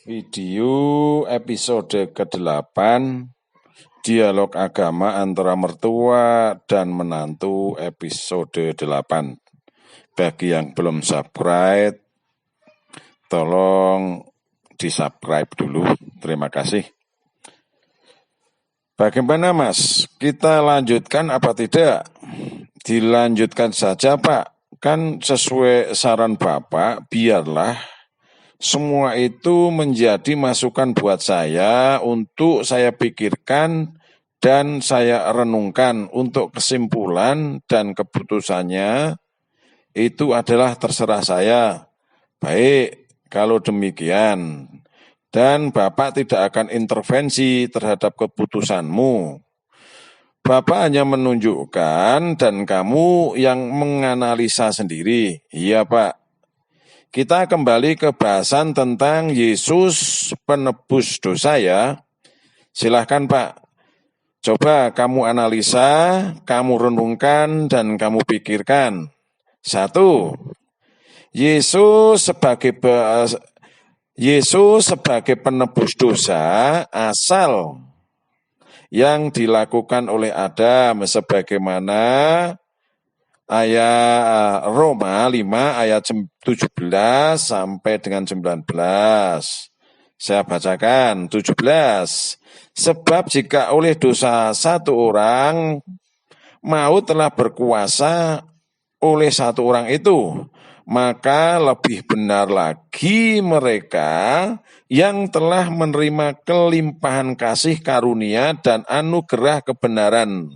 Video episode ke-8, Dialog Agama Antara Mertua dan Menantu episode 8. Bagi yang belum subscribe, tolong di-subscribe dulu. Terima kasih. Bagaimana Mas? Kita lanjutkan apa tidak? Dilanjutkan saja Pak. Kan sesuai saran Bapak, biarlah semua itu menjadi masukan buat saya untuk saya pikirkan dan saya renungkan. Untuk kesimpulan dan keputusannya itu adalah terserah saya. Baik, kalau demikian. Dan Bapak tidak akan intervensi terhadap keputusanmu. Bapak hanya menunjukkan dan kamu yang menganalisa sendiri. Iya Pak. Kita kembali ke bahasan tentang Yesus penebus dosa ya. Silahkan Pak, coba kamu analisa, kamu renungkan, dan kamu pikirkan. 1. Yesus sebagai penebus dosa asal yang dilakukan oleh Adam sebagaimana ayat Roma 5 ayat 17 sampai dengan 19. Saya bacakan 17. Sebab jika oleh dosa satu orang, maut telah berkuasa oleh satu orang itu, maka lebih benar lagi mereka yang telah menerima kelimpahan kasih karunia dan anugerah kebenaran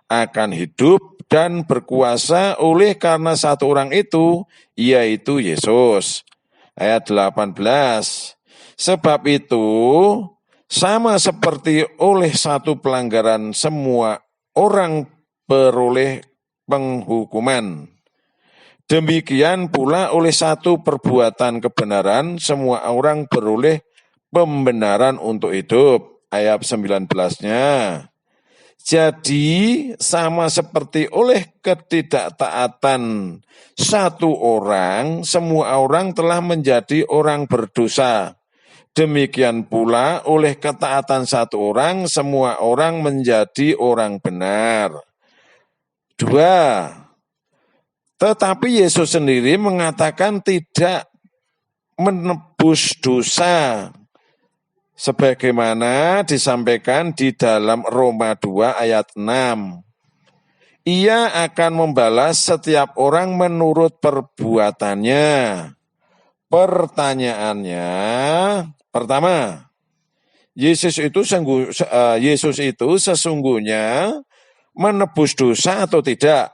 akan hidup dan berkuasa oleh karena satu orang itu, yaitu Yesus. Ayat 18. Sebab itu, sama seperti oleh satu pelanggaran semua orang beroleh penghukuman. Demikian pula oleh satu perbuatan kebenaran semua orang beroleh pembenaran untuk hidup. Ayat 19-nya. Jadi sama seperti oleh ketidaktaatan satu orang, semua orang telah menjadi orang berdosa. Demikian pula oleh ketaatan satu orang, semua orang menjadi orang benar. 2. Tetapi Yesus sendiri mengatakan tidak menebus dosa, sebagaimana disampaikan di dalam Roma 2 ayat 6. Ia akan membalas setiap orang menurut perbuatannya. Pertanyaannya, pertama, Yesus itu sesungguhnya menebus dosa atau tidak?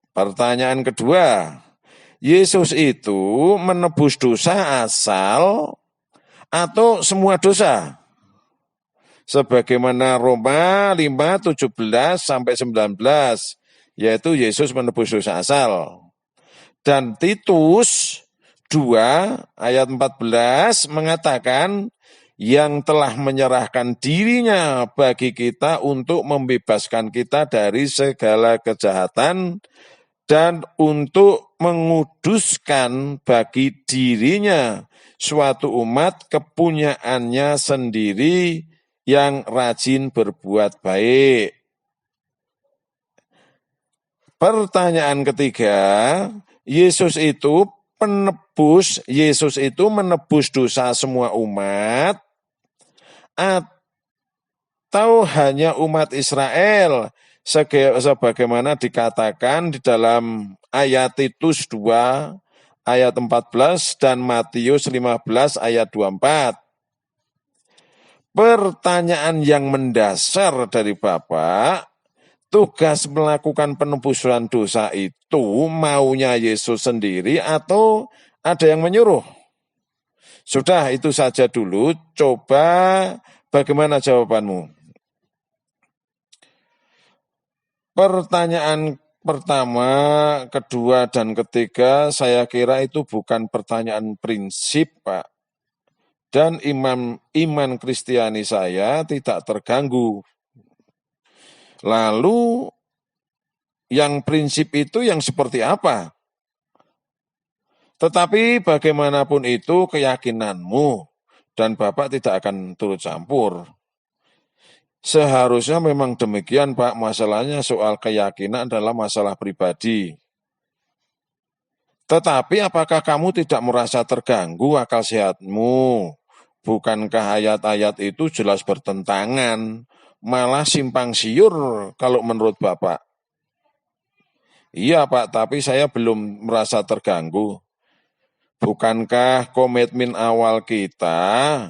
Pertanyaan kedua, Yesus itu menebus dosa asal atau semua dosa? Sebagaimana Roma 5, 17 sampai 19, yaitu Yesus menebus dosa asal. Dan Titus 2 ayat 14 mengatakan yang telah menyerahkan dirinya bagi kita untuk membebaskan kita dari segala kejahatan dan untuk menguduskan bagi dirinya suatu umat kepunyaannya sendiri yang rajin berbuat baik. Pertanyaan ketiga, Yesus itu menebus dosa semua umat atau hanya umat Israel? Sebagaimana dikatakan di dalam ayat Titus 2 ayat 14 dan Matius 15 ayat 24. Pertanyaan yang mendasar dari Bapak, tugas melakukan penebusan dosa itu maunya Yesus sendiri atau ada yang menyuruh? Sudah, itu saja dulu. Coba bagaimana jawabanmu? Pertanyaan pertama, kedua, dan ketiga saya kira itu bukan pertanyaan prinsip, Pak. Dan iman Kristiani saya tidak terganggu. Lalu yang prinsip itu yang seperti apa? Tetapi bagaimanapun itu keyakinanmu dan Bapak tidak akan turut campur. Seharusnya memang demikian, Pak. Masalahnya soal keyakinan adalah masalah pribadi. Tetapi apakah kamu tidak merasa terganggu akal sehatmu? Bukankah ayat-ayat itu jelas bertentangan, malah simpang siur kalau menurut Bapak? Iya Pak, tapi saya belum merasa terganggu. Bukankah komitmen awal kita,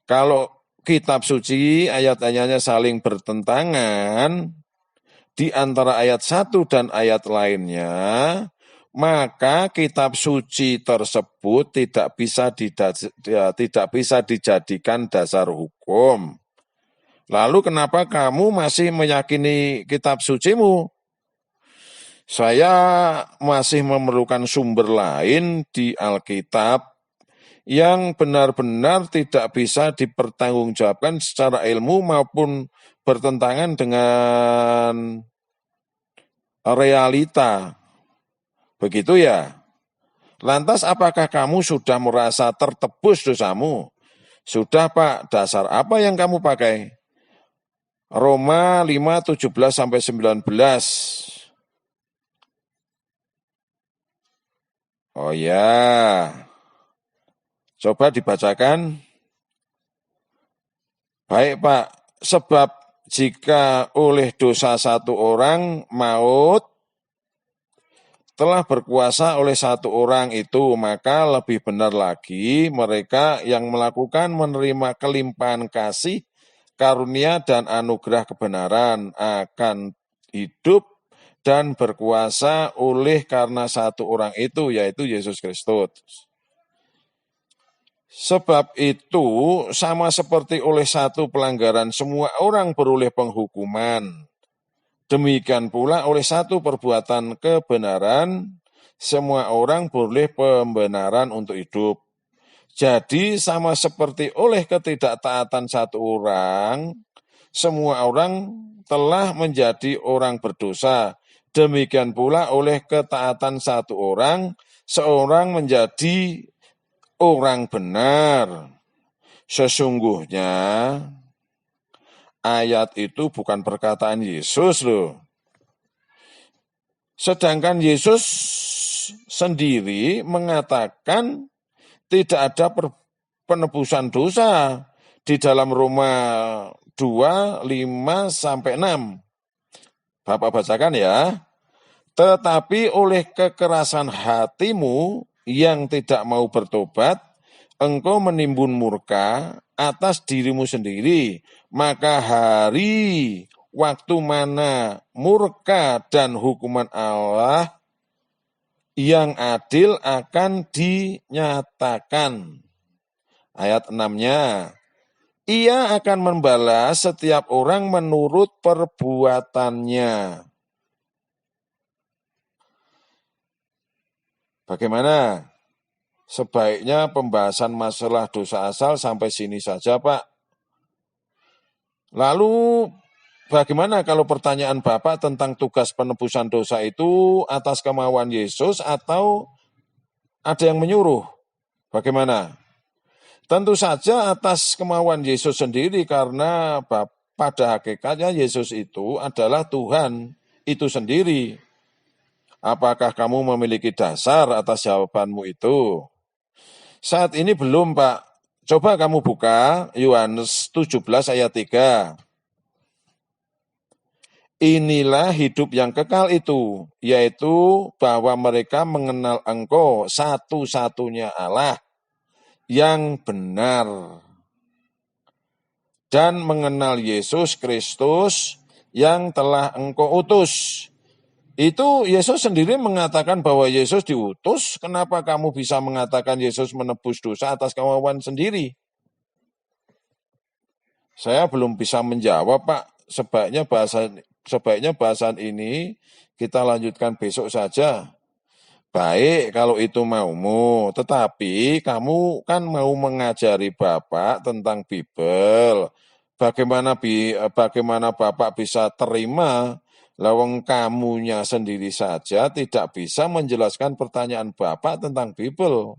kalau kitab suci ayat-ayatnya saling bertentangan, di antara ayat satu dan ayat lainnya, maka kitab suci tersebut tidak bisa dijadikan dasar hukum. Lalu kenapa kamu masih meyakini kitab sucimu? Saya masih memerlukan sumber lain di Alkitab yang benar-benar tidak bisa dipertanggungjawabkan secara ilmu maupun bertentangan dengan realita. Begitu ya? Lantas apakah kamu sudah merasa tertebus dosamu? Sudah Pak, dasar apa yang kamu pakai? Roma 5:17-19. Oh ya, coba dibacakan. Baik Pak, sebab jika oleh dosa satu orang maut telah berkuasa oleh satu orang itu, maka lebih benar lagi mereka yang melakukan menerima kelimpahan kasih, karunia dan anugerah kebenaran akan hidup dan berkuasa oleh karena satu orang itu, yaitu Yesus Kristus. Sebab itu sama seperti oleh satu pelanggaran semua orang beroleh penghukuman. Demikian pula oleh satu perbuatan kebenaran semua orang beroleh pembenaran untuk hidup. Jadi sama seperti oleh ketidaktaatan satu orang, semua orang telah menjadi orang berdosa. Demikian pula oleh ketaatan satu orang, seorang menjadi orang benar. Sesungguhnya ayat itu bukan perkataan Yesus loh. Sedangkan Yesus sendiri mengatakan tidak ada penebusan dosa di dalam Roma 2, 5-6. Bapak bacakan ya. Tetapi oleh kekerasan hatimu yang tidak mau bertobat, engkau menimbun murka atas dirimu sendiri, maka hari waktu mana murka dan hukuman Allah yang adil akan dinyatakan. Ayat 6-nya, ia akan membalas setiap orang menurut perbuatannya. Bagaimana? Sebaiknya pembahasan masalah dosa asal sampai sini saja, Pak. Lalu bagaimana kalau pertanyaan Bapak tentang tugas penebusan dosa itu atas kemauan Yesus atau ada yang menyuruh? Bagaimana? Tentu saja atas kemauan Yesus sendiri karena pada hakikatnya Yesus itu adalah Tuhan itu sendiri. Apakah kamu memiliki dasar atas jawabanmu itu? Saat ini belum, Pak. Coba kamu buka Yohanes 17 ayat 3. Inilah hidup yang kekal itu, yaitu bahwa mereka mengenal Engkau satu-satunya Allah yang benar dan mengenal Yesus Kristus yang telah Engkau utus. Itu Yesus sendiri mengatakan bahwa Yesus diutus. Kenapa kamu bisa mengatakan Yesus menebus dosa atas kemauan sendiri? Saya belum bisa menjawab, Pak. Sebaiknya bahasan ini kita lanjutkan besok saja. Baik, kalau itu maumu. Tetapi kamu kan mau mengajari Bapak tentang Bible. Bagaimana Bapak bisa terima lawang kamunya sendiri saja tidak bisa menjelaskan pertanyaan Bapak tentang Bible.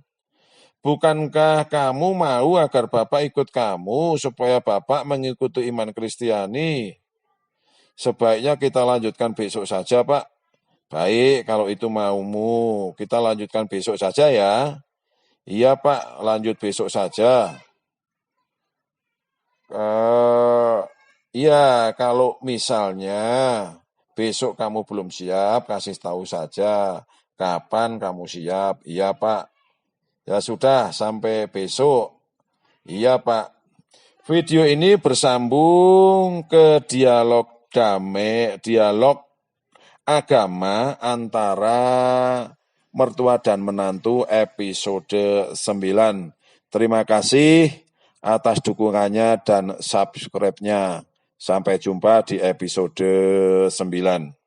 Bukankah kamu mau agar Bapak ikut kamu supaya Bapak mengikuti iman Kristiani? Sebaiknya kita lanjutkan besok saja, Pak. Baik, kalau itu maumu, kita lanjutkan besok saja ya. Iya, Pak, lanjut besok saja. Iya, kalau misalnya besok kamu belum siap, kasih tahu saja kapan kamu siap. Iya, Pak. Ya sudah, sampai besok. Iya, Pak. Video ini bersambung ke dialog damai, dialog agama antara mertua dan menantu episode 9. Terima kasih atas dukungannya dan subscribe-nya. Sampai jumpa di episode 9.